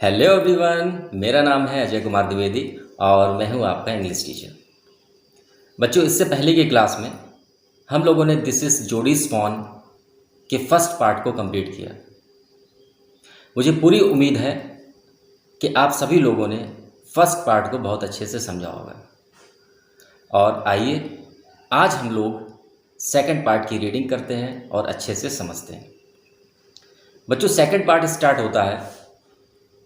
Hello everyone, मेरा नाम है अजय कुमार द्विवेदी और मैं हूं आपका इंग्लिश टीचर। बच्चों, इससे पहले की क्लास में हम लोगों ने दिस इज जोडी स्पॉन के फर्स्ट पार्ट को कंप्लीट किया। मुझे पूरी उम्मीद है कि आप सभी लोगों ने फर्स्ट पार्ट को बहुत अच्छे से समझा होगा। और आइए आज हम लोग सेकंड पार्ट की रीडिंग करते हैं और अच्छे से समझते हैं। बच्चों, सेकंड पार्ट स्टार्ट होता है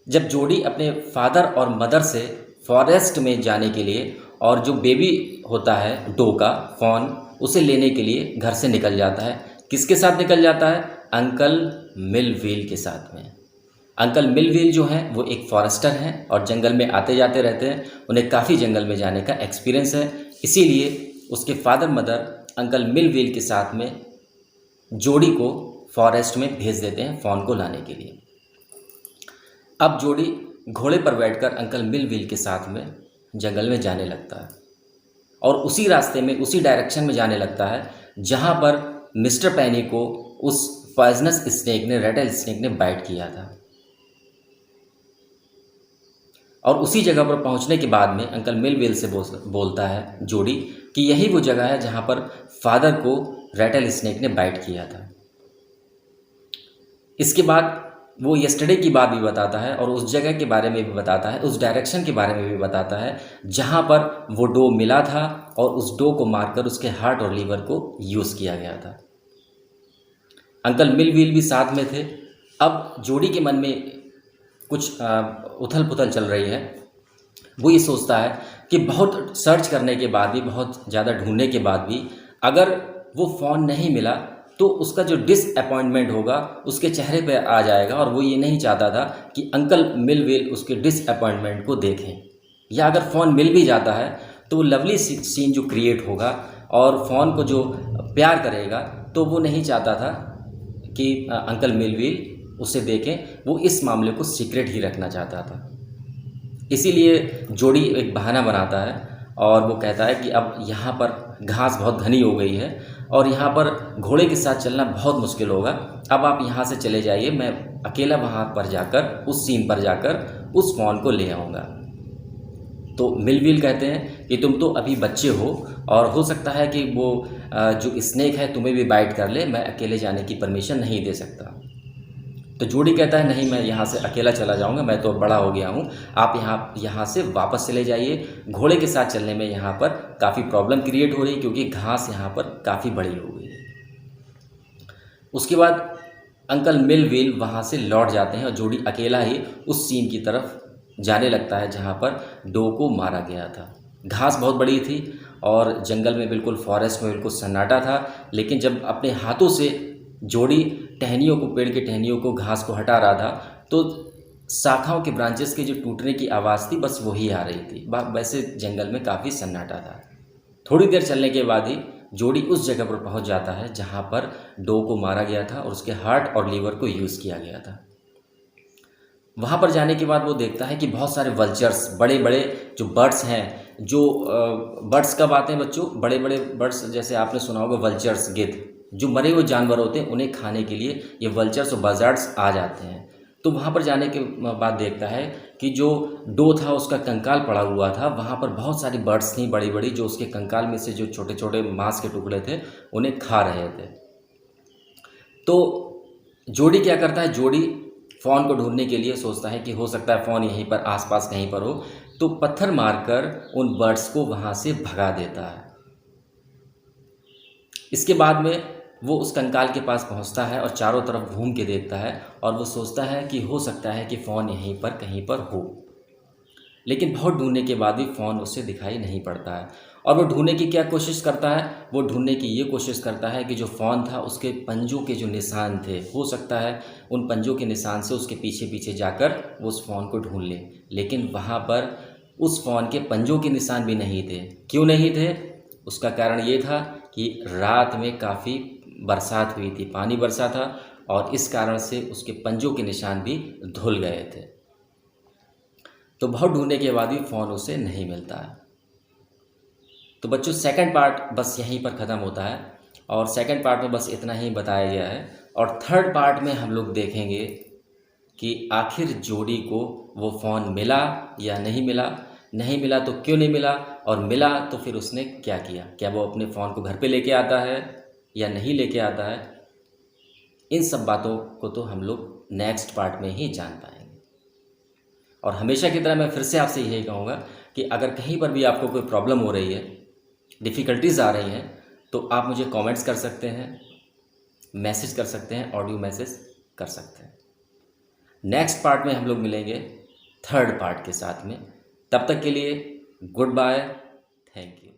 जब जोडी अपने फादर और मदर से फॉरेस्ट में जाने के लिए और जो बेबी होता है डो का फॉन उसे लेने के लिए घर से निकल जाता है। किसके साथ निकल जाता है? अंकल मिलव्हील के साथ में। अंकल मिलव्हील जो हैं वो एक फॉरेस्टर हैं और जंगल में आते जाते रहते हैं। उन्हें काफ़ी जंगल में जाने का एक्सपीरियंस है, इसीलिए उसके फादर मदर अंकल मिलव्हील के साथ में जोडी को फॉरेस्ट में भेज देते हैं फॉन को लाने के लिए। अब जोडी घोड़े पर बैठकर अंकल मिलव्हील के साथ में जंगल में जाने लगता है और उसी रास्ते में उसी डायरेक्शन में जाने लगता है जहाँ पर मिस्टर पेनी को उस पॉइजनस स्नेक ने रेटल स्नेक ने बाइट किया था। और उसी जगह पर पहुँचने के बाद में अंकल मिलव्हील से बोलता है जोडी कि यही वो जगह है जहाँ पर फादर को रेटल स्नेक ने बाइट किया था। इसके बाद वो यस्टरडे की बात भी बताता है और उस जगह के बारे में भी बताता है, उस डायरेक्शन के बारे में भी बताता है जहाँ पर वो डो मिला था और उस डो को मारकर उसके हार्ट और लीवर को यूज़ किया गया था। अंकल मिलव्हील भी साथ में थे। अब जोडी के मन में कुछ उथल पुथल चल रही है। वो ये सोचता है कि बहुत सर्च करने के बाद भी, बहुत ज़्यादा ढूंढने के बाद भी अगर वो फ़ोन नहीं मिला तो उसका जो डिसअपॉइंटमेंट होगा उसके चेहरे पे आ जाएगा और वो ये नहीं चाहता था कि अंकल मिलव्हील उसके डिसअपॉइंटमेंट को देखें। या अगर फ़ोन मिल भी जाता है तो वो लवली सीन जो क्रिएट होगा और फ़ोन को जो प्यार करेगा तो वो नहीं चाहता था कि अंकल मिलव्हील उसे देखें। वो इस मामले को सीक्रेट ही रखना चाहता था। इसीलिए जोडी एक बहाना बनाता है और वो कहता है कि अब यहाँ पर घास बहुत घनी हो गई है और यहाँ पर घोड़े के साथ चलना बहुत मुश्किल होगा। अब आप यहाँ से चले जाइए, मैं अकेला वहाँ पर जाकर उस सीन पर जाकर उस फ़ोन को ले आऊँगा। तो मिलव्हील कहते हैं कि तुम तो अभी बच्चे हो और हो सकता है कि वो जो स्नेक है तुम्हें भी बाइट कर ले, मैं अकेले जाने की परमिशन नहीं दे सकता। तो जोडी कहता है नहीं, मैं यहाँ से अकेला चला जाऊँगा, मैं तो बड़ा हो गया हूँ, आप यहाँ से वापस चले जाइए। घोड़े के साथ चलने में यहाँ पर काफ़ी प्रॉब्लम क्रिएट हो रही है क्योंकि घास यहाँ पर काफ़ी बड़ी हो गई है। उसके बाद अंकल मिलव्हील वहाँ से लौट जाते हैं और जोडी अकेला ही उस सीन की तरफ जाने लगता है जहाँ पर डो को मारा गया था। घास बहुत बड़ी थी और जंगल में बिल्कुल फॉरेस्ट में बिल्कुल सन्नाटा था, लेकिन जब अपने हाथों से जोडी टहनियों को, पेड़ के टहनियों को, घास को हटा रहा था तो शाखाओं के ब्रांचेस के जो टूटने की आवाज़ थी बस वही आ रही थी। वैसे जंगल में काफ़ी सन्नाटा था। थोड़ी देर चलने के बाद ही जोडी उस जगह पर पहुंच जाता है जहां पर डो को मारा गया था और उसके हार्ट और लीवर को यूज़ किया गया था। वहां पर जाने के बाद वो देखता है कि बहुत सारे वल्चर्स, बड़े बड़े जो बर्ड्स हैं, जो बर्ड्स कब आते हैं बच्चों? बड़े बड़े बर्ड्स, जैसे आपने सुना होगा वल्चर्स, गिद्ध, जो मरे हुए जानवर होते हैं उन्हें खाने के लिए ये वल्चर्स और बजार्ड्स आ जाते हैं। तो वहाँ पर जाने के बाद देखता है कि जो डो था उसका कंकाल पड़ा हुआ था, वहाँ पर बहुत सारी बर्ड्स थी बड़ी बड़ी, जो उसके कंकाल में से जो छोटे छोटे मांस के टुकड़े थे उन्हें खा रहे थे। तो जोडी क्या करता है? जोडी फ़ोन को ढूंढने के लिए सोचता है कि हो सकता है फ़ोन यहीं पर आसपास कहीं पर हो, तो पत्थर मारकर उन बर्ड्स को वहाँ से भगा देता है। इसके बाद में वो उस कंकाल के पास पहुंचता है और चारों तरफ घूम के देखता है और वो सोचता है कि हो सकता है कि फ़ोन यहीं पर कहीं पर हो। लेकिन बहुत ढूंढने के बाद भी फ़ोन उससे दिखाई नहीं पड़ता है। और वो ढूंढने की क्या कोशिश करता है? वो ढूंढने की ये कोशिश करता है कि जो फ़ोन था उसके पंजों के जो निशान थे, हो सकता है उन पंजों के निशान से उसके पीछे पीछे जाकर वो उस फ़ोन को ढूंढ ले। लेकिन वहाँ पर उस फ़ोन के पंजों के निशान भी नहीं थे। क्यों नहीं थे? उसका कारण ये था कि रात में काफ़ी बरसात हुई थी, पानी बरसा था और इस कारण से उसके पंजों के निशान भी धुल गए थे। तो बहुत ढूंढने के बाद भी फ़ोन उसे नहीं मिलता है। तो बच्चों, सेकंड पार्ट बस यहीं पर ख़त्म होता है और सेकंड पार्ट में बस इतना ही बताया गया है। और थर्ड पार्ट में हम लोग देखेंगे कि आखिर जोड़ी को वो फ़ोन मिला या नहीं मिला, नहीं मिला तो क्यों नहीं मिला, और मिला तो फिर उसने क्या किया, क्या वो अपने फ़ोन को घर पे लेके आता है या नहीं लेके आता है। इन सब बातों को तो हम लोग नेक्स्ट पार्ट में ही जान पाएंगे। और हमेशा की तरह मैं फिर से आपसे यही कहूँगा कि अगर कहीं पर भी आपको कोई प्रॉब्लम हो रही है, डिफ़िकल्टीज़ आ रही हैं, तो आप मुझे कमेंट्स कर सकते हैं, मैसेज कर सकते हैं, ऑडियो मैसेज कर सकते हैं। नेक्स्ट पार्ट में हम लोग मिलेंगे थर्ड पार्ट के साथ में। तब तक के लिए गुड बाय, थैंक यू।